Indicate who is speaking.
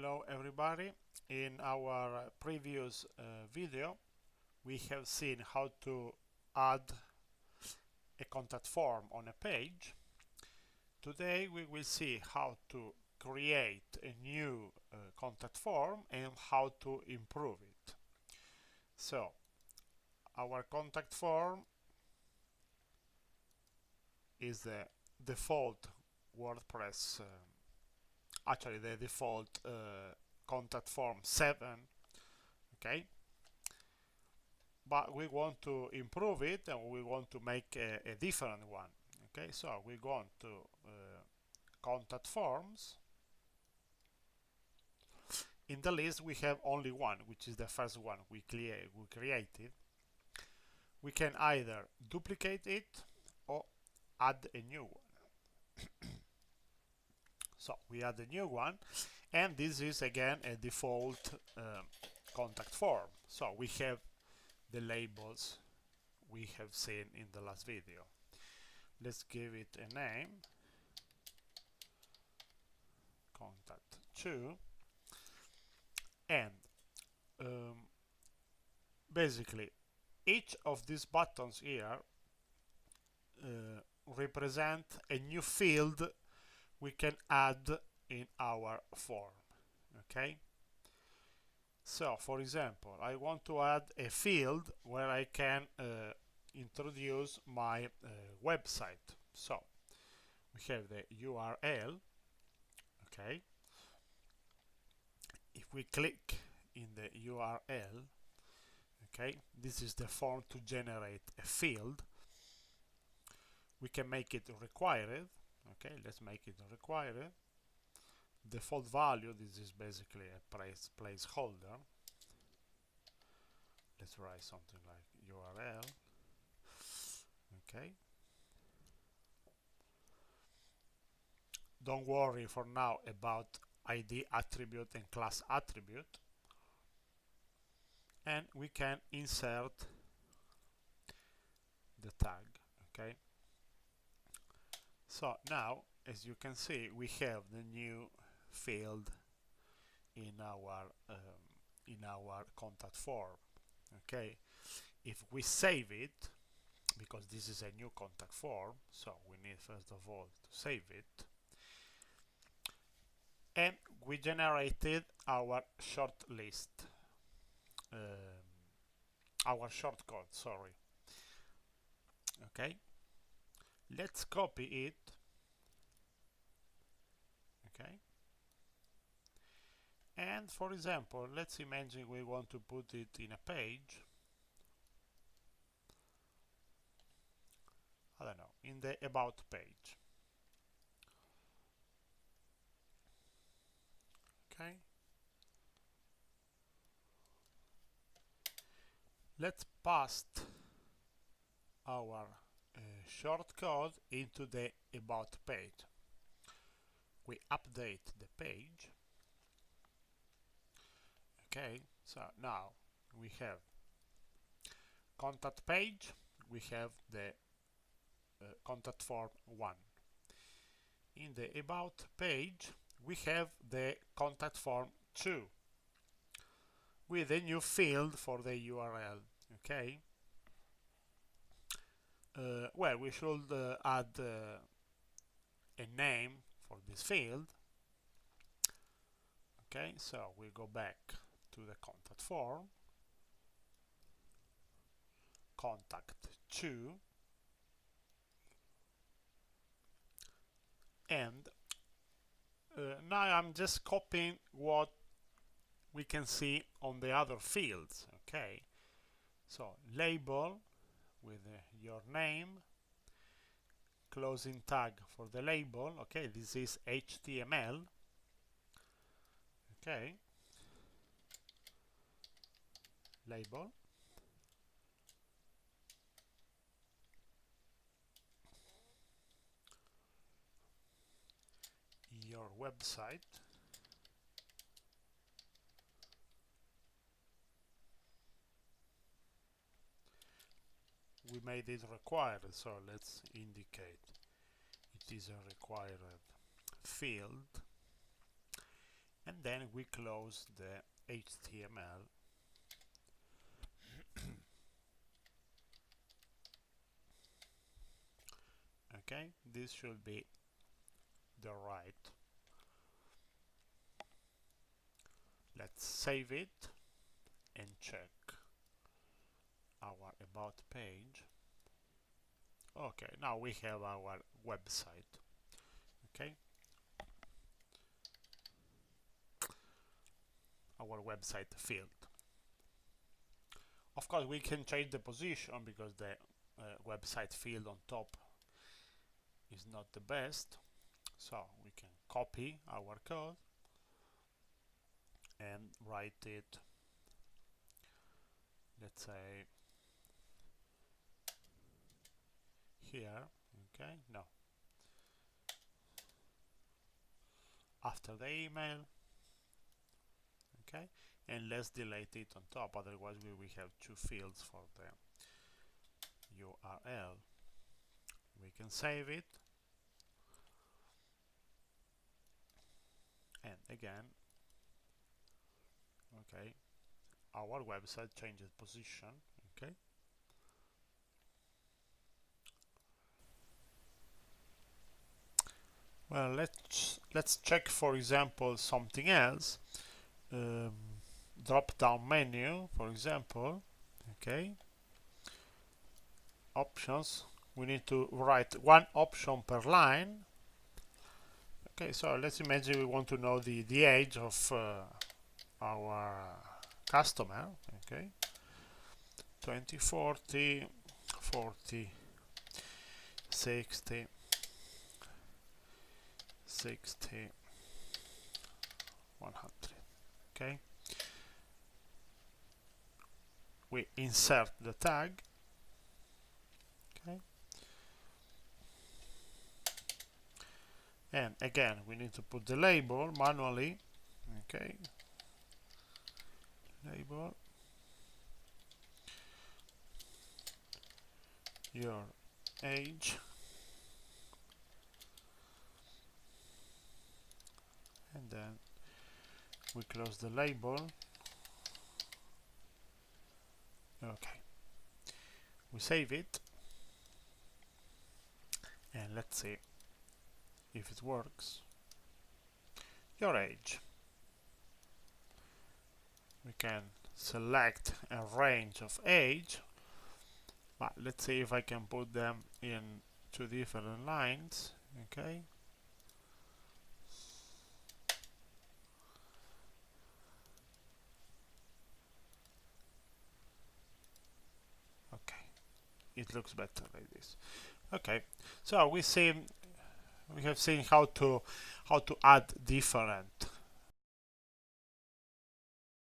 Speaker 1: Hello everybody. In our previous video we have seen how to add a contact form on a page. Today we will see how to create a new contact form and how to improve it. So our contact form is the default WordPress actually the default contact form 7, okay, but we want to improve it and we want to make a different one. Okay, so we go on to contact forms. In the list we have only one, which is the first one we created. We can either duplicate it or add a new one. So we add a new one, and this is again a default contact form. So we have the labels we have seen in the last video. Let's give it a name, contact 2, and basically each of these buttons here represent a new field we can add in our form. Okay, so for example, I want to add a field where I can introduce my website. So we have the URL. Okay, if we click in the URL, okay, this is the form to generate a field. We can make it required. Okay, let's make it required. Default value, this is basically a placeholder. Let's write something like URL. Okay, don't worry for now about ID attribute and class attribute, and we can insert the tag. Okay, so now as you can see we have the new field in our contact form. Okay, if we save it, because this is a new contact form, so we need first of all to save it, and we generated our short list, our shortcode, sorry. Okay, let's copy it. Okay, and for example, let's imagine we want to put it in a page. I don't know, in the about page. Okay, let's paste our shortcode into the about page. We update the page. Okay, so now we have contact page, we have the contact form 1. In the about page we have the contact form 2 with a new field for the URL. Okay, well, we should add a name for this field. Okay, so we go back to the contact form, contact 2, and now I'm just copying what we can see on the other fields. Okay, so label with your name, closing tag for the label. Okay, this is HTML. Okay, label, your website, we made it required, so let's indicate it is a required field. and then we close the HTML. Okay, this should be the right. Let's save it and check our about page. Okay, now we have our website. Okay, our website field. Of course, we can change the position because the website field on top is not the best. So we can copy our code and write it, let's say, here. Okay, no, after the email. Okay, and let's delete it on top, otherwise we will have two fields for the URL. We can save it, and again, okay, our website changes position. Okay, well, let's check, for example, something else. Drop down menu, for example. Okay, options, we need to write one option per line. Okay, so let's imagine we want to know the age of our customer. Okay, 20, 40, 40, 60, 60, 100. Okay, we insert the tag. Okay, and again we need to put the label manually. Okay, label your age, and then we close the label. Okay, we save it, and let's see if it works. Your age, we can select a range of age, but let's see if I can put them in two different lines. Okay, okay, it looks better like this. Okay, so we have seen how to add different